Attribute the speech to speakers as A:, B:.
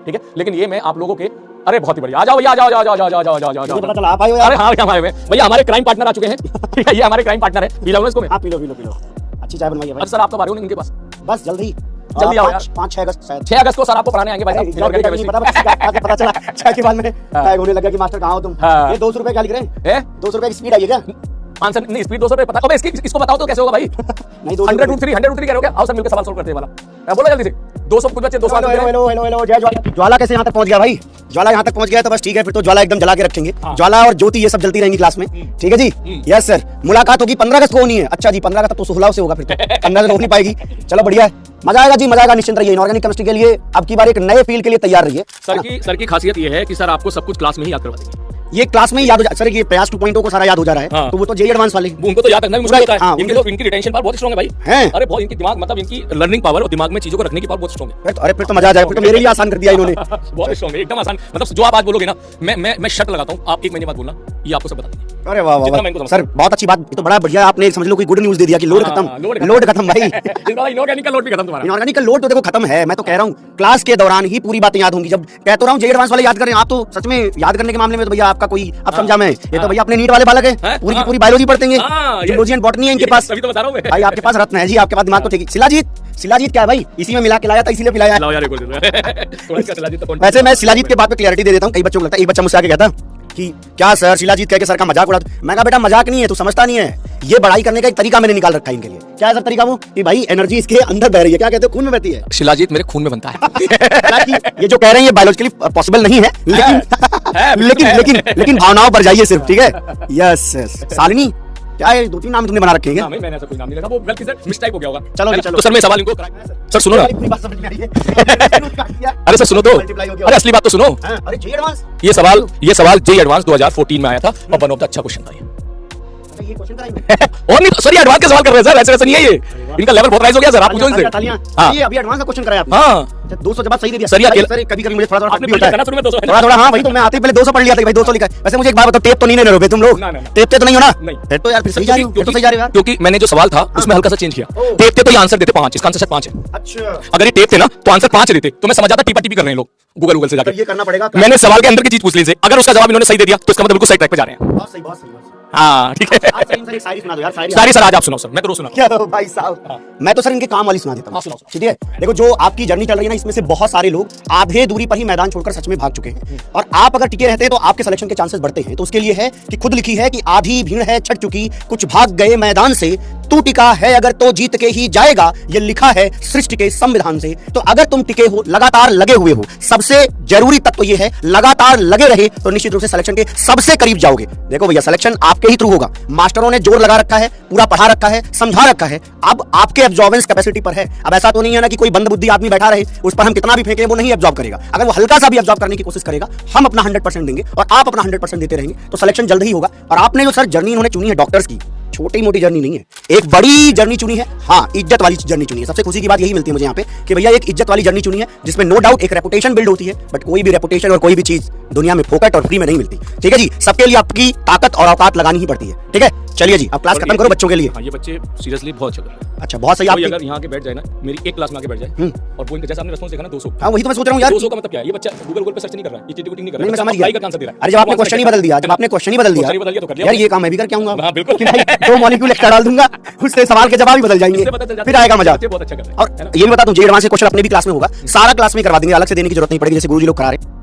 A: ठीक है, लेकिन ये मैं आप लोगों के, अरे बहुत ही बढ़िया, आ जाओ भैया, आ जाओ जाओ जाओ जाओ जाओ जाओ जाओ जाओ,
B: पता चला आप आए हो यार।
A: अरे हाँ हम आए हुए हैं भैया, हमारे क्राइम पार्टनर आ चुके हैं। ठीक है, ये हमारे क्राइम पार्टनर है, पी लो इसको मैं।
B: हाँ P low P low P low, अच्छी चाय बनवाइए भाई।
A: सर आप तो आ रहे हो उनके पास,
B: बस जल्दी
A: जल्दी आओ यार।
B: 5-6 अगस्त शायद।
A: 6 अगस्त को सर आपको पढ़ाने आएंगे भाई साहब,
B: नहीं पता, बस पता चला चाय के बाद में टाइम होने लगा कि मास्टर कहाँ हो तुम। ये 200 रुपए क्या लिख रहे हैं? 200 रुपए की स्पीड आई है क्या?
A: आंसर नहीं, स्पीड 200 पे पता, अबे इसको बताओ तो कैसे होगा भाई?
B: नहीं
A: 100 रूट 3 कह रहे हो क्या? आओ सर मिलकर सवाल सोल्व करते हैं वाला, बोलो जल्दी से। 200 कुछ बच्चे 200।
B: हेलो जय ज्वाला कैसे यहाँ तक पहुँच गया भाई? ज्वाला यहाँ तक पहुँच गया तो बस ठीक है, फिर तो ज्वाला एकदम जला के रखेंगे। ज्वाला और ज्योति ये सब जलती रहेंगी क्लास में, ठीक है जी। यस सर, मुलाकात होगी 15 अगस्त को होनी है। अच्छा जी, 15 अगस्त तो सुहलाव से होगा, फिर तो 15 अगस्त हो नहीं पाएगी। चलो बढ़िया है, मजा आएगा जी, मजा आएगा, निश्चिंत रहिए। इनऑर्गेनिक केमिस्ट्री के लिए अब की बार एक नए फील्ड के लिए तैयार रहिए।
A: सर की खासियत ये है कि सर आपको सब कुछ क्लास में ही याद करवा देंगे।
B: ये क्लास में ही याद हो जाए सर, ये प्रयास 2.0 को सारा याद हो जा रहा है।
A: हाँ।
B: तो वो तो जेई एडवांस वाले,
A: उनको तो याद रखना भी मुश्किल होता है।
B: हाँ,
A: इनकी रिटेंशन पावर बहुत स्ट्रांग है भाई।
B: हैं?
A: अरे बहुत, इनकी दिमाग मतलब इनकी लर्निंग पावर और दिमाग में चीजों को रखने की पावर बहुत स्ट्रांग है।
B: अरे फिर तो मजा आ जाए, फिर तो मेरे लिए आसान कर दिया इन्होंने।
A: बहुत स्ट्रांग है, एकदम आसान। मतलब जो आप आज बोलोगे ना, मैं शर्त लगाता हूं, आप 1 महीने बाद बोलना, ये आपको सब बता देंगे।
B: अरे वाह वाह सर, बहुत अच्छी बात, ये तो बड़ा बढ़िया, आपने समझ लो कोई गुड न्यूज दे दिया कि लोड खत्म, लोड खत्म भाई।
A: इनऑर्गेनिक का लोड भी खत्म तुम्हारा।
B: इनऑर्गेनिक का लोड तो देखो खत्म है, मैं तो कह रहा हूँ क्लास के दौरान ही पूरी बातें याद होंगी। जब कह तो रहा हूँ जेई एडवांस वाले याद करें, आप तो सच में याद करने के मामले में तो भैया आपका कोई, अब समझा मैं, ये तो भैया अपने नीट वाले बालक है, पूरी की पूरी बायोलॉजी पढ़ते हैं, जियोलॉजी एंड बॉटनी है इनके पास।
A: अभी तो बता रहा हूं
B: भाई, आपके पास रत्न है जी, आपके पास दिमाग तो ठीक है। शिलाजीत क्या है भाई? इसी में मिला के लाया था, इसीलिए पिलाया। वैसे मैं शिलाजीत के बात पे क्लैरिटी दे देता हूँ, कई बच्चों को लगता है, एक बच्चा मुझसे आके कहता कि क्या सर शिलाजीत कह के सर का मजाक उड़ा। मैं कहा बेटा मजाक नहीं है, तू समझता नहीं है, ये बड़ाई करने का एक तरीका मैंने निकाल रखा है इनके लिए। क्या है सर तरीका? वो कि भाई एनर्जी इसके अंदर बह रही है, क्या कहते हो, खून में बहती है।
A: शिलाजीत मेरे खून में बनता है।
B: ये जो कह रहे हैं ये बायोलॉजिकली पॉसिबल नहीं है, लेकिन भावनाओं पर जाइए सिर्फ, ठीक है। यस शालिनी, क्या है 2-3 नाम तुमने बना रखे हैं?
A: मैंने ऐसा कोई नाम नहीं रखा, वो गलती से मिस्टेक हो गया होगा।
B: चलो
A: तो सर मैं सवाल इनको सर सुनो ना। अरे सर सुनो तो, अरे असली बात तो सुनो।
B: अरे जेई एडवांस,
A: ये सवाल जेई एडवांस 2014 में आया था और वन ऑफ द अच्छा क्वेश्चन था ये।
B: ये क्वेश्चन कराएंगे
A: और नहीं सर, ये एडवांस के सवाल कर रहे हैं सर, ऐसे नहीं है ये, इनका लेवल बहुत राइज हो गया सर, आप पूछो इनसे।
B: हां, ये अभी एडवांस का क्वेश्चन कराया आपने।
A: हां
B: 200 जवाब सही दे दिया
A: सर, ये
B: कभी मुझे थोड़ा
A: आपने पढ़ लिया शुरू में 200
B: थोड़ा हाँ वही तो, मैं आते ही पहले 200 पढ़ लिया था भाई, 200 लिखा है। वैसे मुझे एक बात बताओ, टेप तो नहीं ले रहे हो तुम लोग? टेप तो नहीं हो ना? फिर तो यार फिर सही जा रही हो, तो सही जा रहे हो यार,
A: क्योंकि मैंने जो सवाल था उसमें हल्का सा चेंज किया। टेप थे तो ये आंसर देते 5, इसका आंसर 5 है।
B: अच्छा,
A: अगर ये टेप थे ना तो आंसर 5 देते, तो मैं समझ जाता टीपा टीपी कर रहे हैं लोग गूगल से जाकर।
B: ये करना पड़ेगा,
A: मैंने सवाल के अंदर की चीज पूछ ली से, अगर उसका जवाब इन्होंने सही दे दिया तो इसका मतलब बिल्कुल सही ट्रैक पे जा रहे हैं।
B: बहुत सही बहुत सही।
A: हाँ ठीक है।
B: आज सर एक शायरी सुना दो यार,
A: शायरी सर आज आप सुनाओ सर, मैं तो रोज सुना।
B: क्या हो भाई साहब, मैं तो सर इनके काम वाली सुना देता हूँ, ठीक है। देखो जो आपकी जर्नी चल रही है ना, इसमें से बहुत सारे लोग आधे दूरी पर ही मैदान छोड़कर सच में भाग चुके हैं, और आप अगर टिके रहते हैं तो आपके सिलेक्शन के चांसेस बढ़ते हैं। तो उसके लिए है कि खुद लिखी है कि आधी भीड़ है छट चुकी, कुछ भाग गए मैदान से, तू टिका है अगर तो जीत के ही जाएगा, ये लिखा है सृष्टि के संविधान से। तो अगर तुम टिके हो, लगातार लगे हुए हो, सबसे जरूरी तत्व ये है लगातार लगे रहे तो निश्चित रूप से सिलेक्शन के सबसे करीब जाओगे। देखो भैया सिलेक्शन आपके ही थ्रू होगा, मास्टरों ने जोर लगा रखा है, पूरा पढ़ा रखा है, समझा रखा है, अब आपके एब्जॉर्बेंस कैपेसिटी पर है। अब ऐसा तो नहीं है ना कि कोई बंद बुद्धि आदमी बैठा रहे, उस पर हम कितना भी फेंकें वो नहीं एब्जॉर्ब करेगा। अगर वो हल्का सा भी एब्जॉर्ब करने की कोशिश करेगा, हम अपना 100% देंगे और आप अपना 100% देते रहेंगे, तो सिलेक्शन जल्द ही होगा। और आपने जो सर जर्नी इन्होंने चुनी है डॉक्टर्स की, छोटी मोटी जर्नी नहीं है, एक बड़ी जर्नी चुनी है। हाँ, इज्जत वाली जर्नी चुनी है। सबसे खुशी की बात यही मिलती है मुझे यहाँ पे कि भैया एक इज्जत वाली जर्नी चुनी है, जिसमें नो डाउट एक रेपुटेशन बिल्ड होती है, बट कोई भी रेपुटेशन और कोई भी चीज दुनिया में फोकट और फ्री में नहीं मिलती, ठीक है जी। सबके लिए आपकी ताकत और औकात लगानी ही पड़ती है, ठीक है। चलिए जी, अब क्लास खत्म करो बच्चों के लिए।
A: ये बच्चे सीरियसली बहुत अच्छे कर रहे हैं।
B: अच्छा बहुत सही। आप
A: अगर यहाँ के बैठ जाए ना, मेरी एक क्लास में आके बैठ जाए और वो इनका जैसा आपने रिस्पांस देखा ना 200,
B: हाँ वही तो मैं सोच रहा हूँ यार,
A: 200 का मतलब क्या है? ये बच्चा गूगल पे सर्च नहीं कर रहा है, ये चीटिंग नहीं कर रहा है,
B: मैं समझ
A: अप्लाई का आंसर दे रहा है।
B: अरे जब आपने क्वेश्चन ही बदल दिया, जब आपने क्वेश्चन ही बदल दिया
A: तो कर लिया
B: यार, ये काम मैं भी करके आऊंगा।
A: हाँ बिल्कुल,
B: 2 मॉलिक्यूल एक्स्ट्रा डाल दूंगा, उससे सवाल के जवाब भी बदल जाएंगे, फिर आएगा मजा।
A: बहुत अच्छा कर रहे हैं।
B: और ये भी बता दूं, जेई एडवांस के क्वेश्चन अपने भी क्लास में होगा, सारा क्लास में करवा देंगे, अलग से देने की जरूरत नहीं पड़ेगी, जैसे गुरुजी लोग करा रहे हैं।